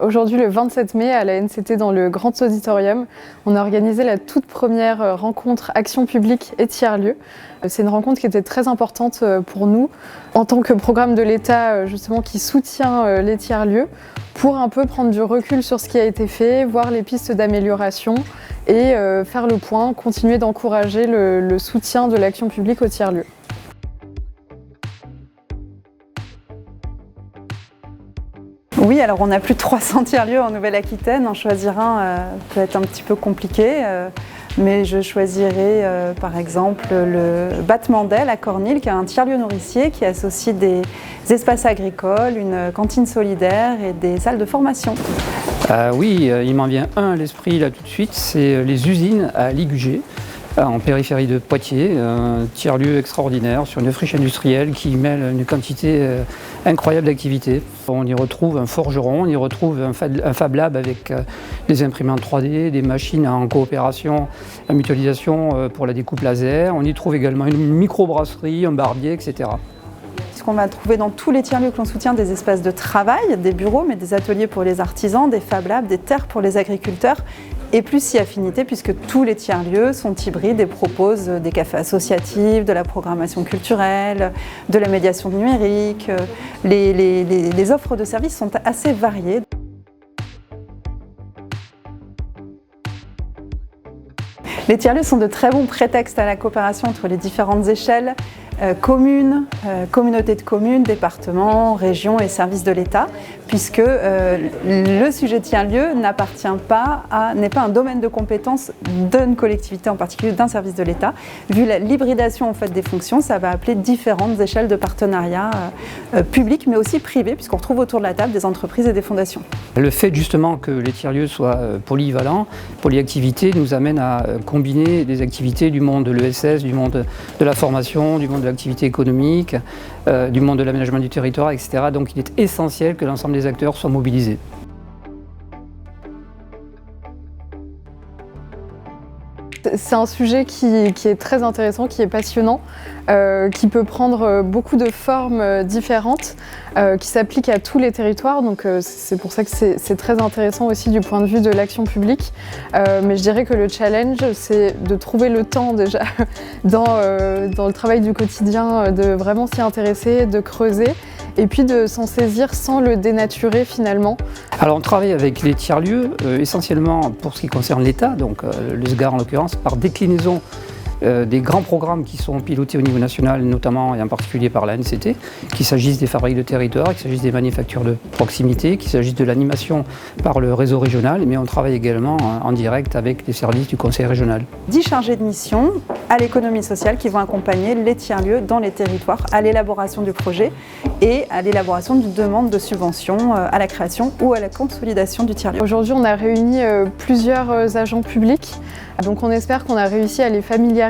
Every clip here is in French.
Aujourd'hui, le 27 mai, à la NCT dans le Grand Auditorium, on a organisé la toute première rencontre Action publique et tiers-lieux. C'est une rencontre qui était très importante pour nous, en tant que programme de l'État justement qui soutient les tiers-lieux, pour un peu prendre du recul sur ce qui a été fait, voir les pistes d'amélioration et faire le point, continuer d'encourager le soutien de l'action publique aux tiers-lieux. Oui, alors on a plus de 300 tiers-lieux en Nouvelle-Aquitaine. En choisir un peut être un petit peu compliqué, mais je choisirais par exemple le Battement d'Aile à Cornil, qui est un tiers-lieu nourricier qui associe des espaces agricoles, une cantine solidaire et des salles de formation. Oui, il m'en vient un à l'esprit là tout de suite, c'est les usines à Ligugé, en périphérie de Poitiers, un tiers-lieu extraordinaire sur une friche industrielle qui mêle une quantité incroyable d'activités. On y retrouve un forgeron, on y retrouve un Fab Lab avec des imprimantes 3D, des machines en coopération, la mutualisation pour la découpe laser. On y trouve également une microbrasserie, un barbier, etc. Ce qu'on va trouver dans tous les tiers-lieux que l'on soutient, des espaces de travail, des bureaux, mais des ateliers pour les artisans, des Fab Labs, des terres pour les agriculteurs, et plus si affinité, puisque tous les tiers-lieux sont hybrides et proposent des cafés associatifs, de la programmation culturelle, de la médiation numérique. Les offres de services sont assez variées. Les tiers-lieux sont de très bons prétextes à la coopération entre les différentes échelles, communes, communautés de communes, départements, régions et services de l'État, puisque le sujet tiers-lieu n'est pas un domaine de compétence d'une collectivité en particulier, d'un service de l'État. Vu l'hybridation en fait, des fonctions, ça va appeler différentes échelles de partenariat publics, mais aussi privés, puisqu'on retrouve autour de la table des entreprises et des fondations. Le fait justement que les tiers-lieux soient polyvalents, polyactivités, nous amène à combiner des activités du monde de l'ESS, du monde de la formation, du monde de l'activité économique, du monde de l'aménagement du territoire, etc. Donc il est essentiel que l'ensemble des acteurs soient mobilisés. C'est un sujet qui est très intéressant, qui est passionnant, qui peut prendre beaucoup de formes différentes, qui s'appliquent à tous les territoires. Donc c'est pour ça que c'est très intéressant aussi du point de vue de l'action publique. Mais je dirais que le challenge, c'est de trouver le temps déjà dans le travail du quotidien, de vraiment s'y intéresser, de creuser, et puis de s'en saisir sans le dénaturer finalement. Alors on travaille avec les tiers-lieux essentiellement pour ce qui concerne l'État, donc le SGAR en l'occurrence, par déclinaison des grands programmes qui sont pilotés au niveau national, notamment et en particulier par la NCT, qu'il s'agisse des fabriques de territoire, qu'il s'agisse des manufactures de proximité, qu'il s'agisse de l'animation par le réseau régional, mais on travaille également en direct avec les services du conseil régional. 10 chargés de mission à l'économie sociale qui vont accompagner les tiers-lieux dans les territoires à l'élaboration du projet et à l'élaboration d'une demande de subvention à la création ou à la consolidation du tiers-lieu. Aujourd'hui, on a réuni plusieurs agents publics, donc on espère qu'on a réussi à les familiariser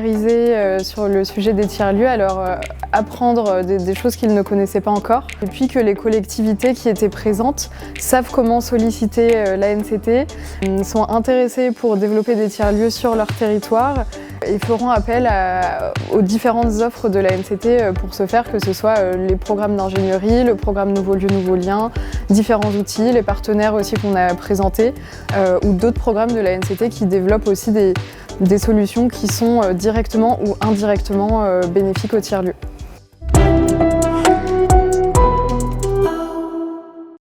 sur le sujet des tiers-lieux, à leur apprendre des choses qu'ils ne connaissaient pas encore, et puis que les collectivités qui étaient présentes savent comment solliciter la NCT, sont intéressées pour développer des tiers-lieux sur leur territoire et feront appel aux différentes offres de la NCT pour ce faire, que ce soit les programmes d'ingénierie, le programme Nouveaux Lieux, Nouveaux Liens, différents outils, les partenaires aussi qu'on a présentés, ou d'autres programmes de la NCT qui développent aussi des solutions qui sont directement ou indirectement bénéfiques aux tiers-lieux.